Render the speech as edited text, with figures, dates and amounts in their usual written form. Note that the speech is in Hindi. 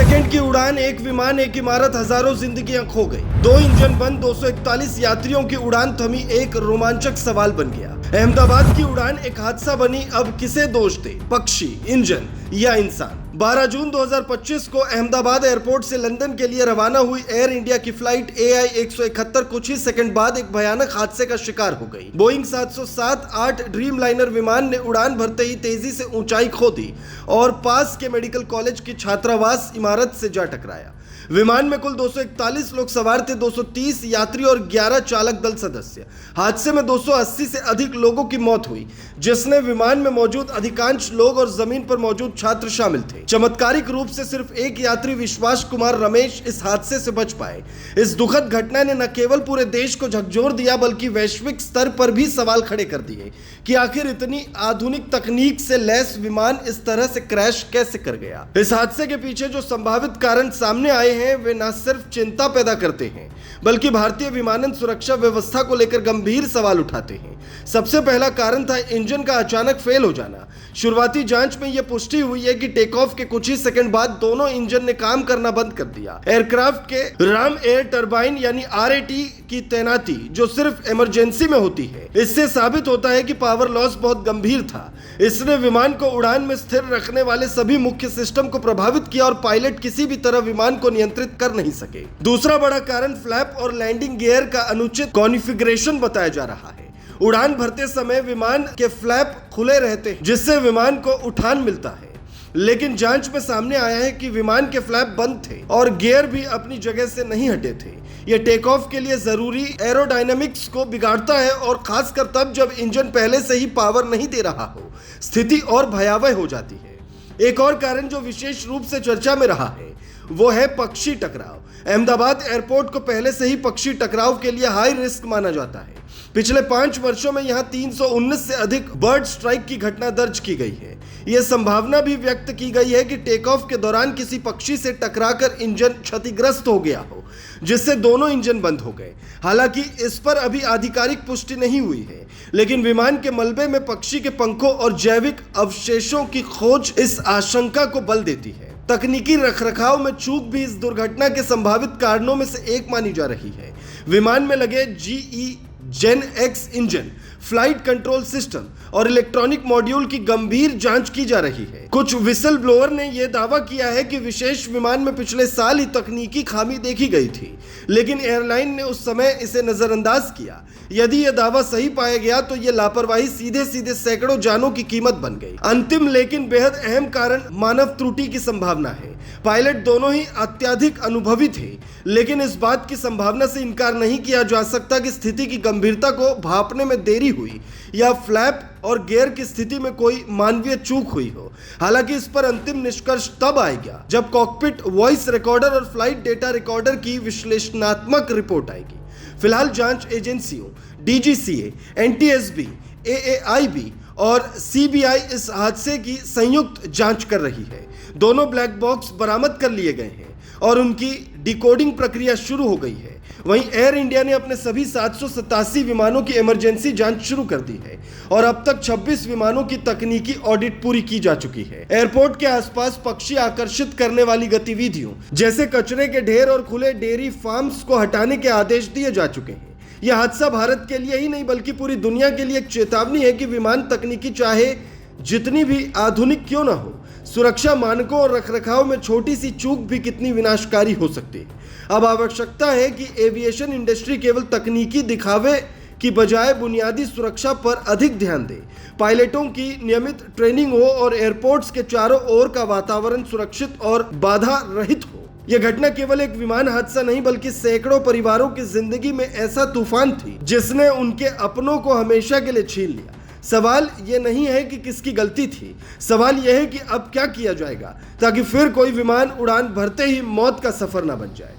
सेकंड की उड़ान, एक विमान, एक इमारत, हजारों जिंदगियां खो गई। 2 इंजन बंद, 241 यात्रियों की उड़ान थमी, एक रोमांचक सवाल बन गया। अहमदाबाद की उड़ान एक हादसा बनी, अब किसे दोष दे, पक्षी, इंजन या इंसान। 12 जून 2025 को अहमदाबाद एयरपोर्ट से लंदन के लिए रवाना हुई एयर इंडिया की फ्लाइट AI 171 कुछ ही सेकंड बाद एक भयानक हादसे का शिकार हो गई। बोइंग 707-8 ड्रीम लाइनर विमान ने उड़ान भरते ही तेजी से ऊंचाई खो दी और पास के मेडिकल कॉलेज की छात्रावास इमारत से जा टकराया। विमान में कुल 241 लोग सवार थे, 230 यात्री और 11 चालक दल सदस्य। हादसे में 280 से अधिक लोगों की मौत हुई, जिसमें विमान में मौजूद अधिकांश लोग और जमीन पर मौजूद छात्र शामिल थे। चमत्कारिक रूप से सिर्फ एक यात्री विश्वास कुमार रमेश इस हादसे से बच पाए। इस दुखद घटना ने न केवल पूरे देश को झकझोर दिया, बल्कि वैश्विक स्तर पर भी सवाल खड़े कर दिए कि आखिर इतनी आधुनिक तकनीक से लैस विमान इस तरह से क्रैश कैसे कर गया। इस हादसे के पीछे जो संभावित कारण सामने आए हैं, वे न सिर्फ चिंता पैदा करते हैं, बल्कि भारतीय विमानन सुरक्षा व्यवस्था को लेकर गंभीर सवाल उठाते हैं। सबसे पहला कारण था इंजन का अचानक फेल हो जाना। शुरुआती जांच में यह पुष्टि हुई है कि टेक ऑफ के कुछ ही सेकंड बाद दोनों इंजन ने काम करना बंद कर दिया। एयरक्राफ्ट के राम एयर टरबाइन यानी RAT की तैनाती, जो सिर्फ इमरजेंसी में होती है, इससे साबित होता है कि पावर लॉस बहुत गंभीर था। इसने विमान को उड़ान में स्थिर रखने वाले सभी मुख्य सिस्टम को प्रभावित किया और पायलट किसी भी तरह विमान को नियंत्रित कर नहीं सके। दूसरा बड़ा कारण फ्लैप और लैंडिंग गियर का अनुचित कॉन्फ़िगरेशन बताया जा रहा है। उड़ान भरते समय विमान के फ्लैप खुले रहते हैं, जिससे विमान को उठान मिलता है, लेकिन जांच में सामने आया है कि विमान के फ्लैप बंद थे और गियर भी अपनी जगह से नहीं हटे थे। यह टेक ऑफ के लिए जरूरी एरोडायनामिक्स को बिगाड़ता है और खासकर तब जब इंजन पहले से ही पावर नहीं दे रहा हो। स्थिति और भयावह हो जाती है। एक और कारण जो विशेष रूप से चर्चा में रहा है, वो है पक्षी टकराव। अहमदाबाद एयरपोर्ट को पहले से ही पक्षी टकराव के लिए हाई रिस्क माना जाता है। पिछले 5 वर्षों में यहां 319 से अधिक बर्ड स्ट्राइक की घटना दर्ज की गई है। यह संभावना भी व्यक्त की गई है कि टेक ऑफ के दौरान किसी पक्षी से टकराकर इंजन क्षतिग्रस्त हो गया हो, जिससे दोनों इंजन बंद हो गए। हालांकि इस पर अभी आधिकारिक पुष्टि नहीं हुई है, लेकिन विमान के मलबे में पक्षी के पंखों और जैविक अवशेषों की खोज इस आशंका को बल देती है। तकनीकी रखरखाव में चूक भी इस दुर्घटना के संभावित कारणों में से एक मानी जा रही है। विमान में लगे GE Gen X engine, flight control system और इलेक्ट्रॉनिक मॉड्यूल की गंभीर जांच की जा रही है। कुछ विसल ब्लोअर ने यह दावा किया है कि विशेष विमान में पिछले साल ही तकनीकी खामी देखी गई थी, लेकिन एयरलाइन ने उस समय इसे नजरअंदाज किया। यदि यह दावा सही पाया गया तो यह लापरवाही सीधे सीधे सैकड़ों जानों की कीमत बन गई। अंतिम लेकिन बेहद अहम कारण मानव त्रुटि की संभावना है। पायलट दोनों ही अत्यधिक अनुभवी थे, लेकिन इस बात की संभावना से इनकार नहीं किया जा सकता कि स्थिति की गंभीरता को भांपने में देरी हुई या फ्लैप और गियर की स्थिति में कोई मानवीय चूक हुई हो। हालांकि इस पर अंतिम निष्कर्ष तब आएगा जब कॉकपिट वॉइस रिकॉर्डर और फ्लाइट डेटा रिकॉर्डर की विश्लेषणात्मक रिपोर्ट आएगी। फिलहाल जांच एजेंसियों DGCA, NTSB, AAIB और CBI इस हादसे की संयुक्त जांच कर रही है। दोनों ब्लैक बॉक्स बरामद कर लिए गए हैं और उनकी डिकोडिंग प्रक्रिया शुरू हो गई है। वहीं एयर इंडिया ने अपने सभी 787 विमानों की इमरजेंसी जांच शुरू कर दी है और अब तक 26 विमानों की तकनीकी ऑडिट पूरी की जा चुकी है। एयरपोर्ट के आसपास पक्षी आकर्षित करने वाली गतिविधियों जैसे कचरे के ढेर और खुले डेयरी फार्म्स को हटाने के आदेश दिए जा चुके हैं। यह हादसा भारत के लिए ही नहीं बल्कि पूरी दुनिया के लिए एक चेतावनी है कि विमान तकनीकी चाहे जितनी भी आधुनिक क्यों न हो, सुरक्षा मानकों और रखरखाव में छोटी सी चूक भी कितनी विनाशकारी हो सकती है। अब आवश्यकता है कि एविएशन इंडस्ट्री केवल तकनीकी दिखावे की बजाय बुनियादी सुरक्षा पर अधिक ध्यान दे। पायलटों की नियमित ट्रेनिंग हो और एयरपोर्ट्स के चारों ओर का वातावरण सुरक्षित और बाधा रहित हो। यह घटना केवल एक विमान हादसा नहीं, बल्कि सैकड़ों परिवारों की जिंदगी में ऐसा तूफान थी जिसने उनके अपनों को हमेशा के लिए छीन लिया। सवाल यह नहीं है कि किसकी गलती थी, सवाल यह है कि अब क्या किया जाएगा ताकि फिर कोई विमान उड़ान भरते ही मौत का सफर ना बन जाए।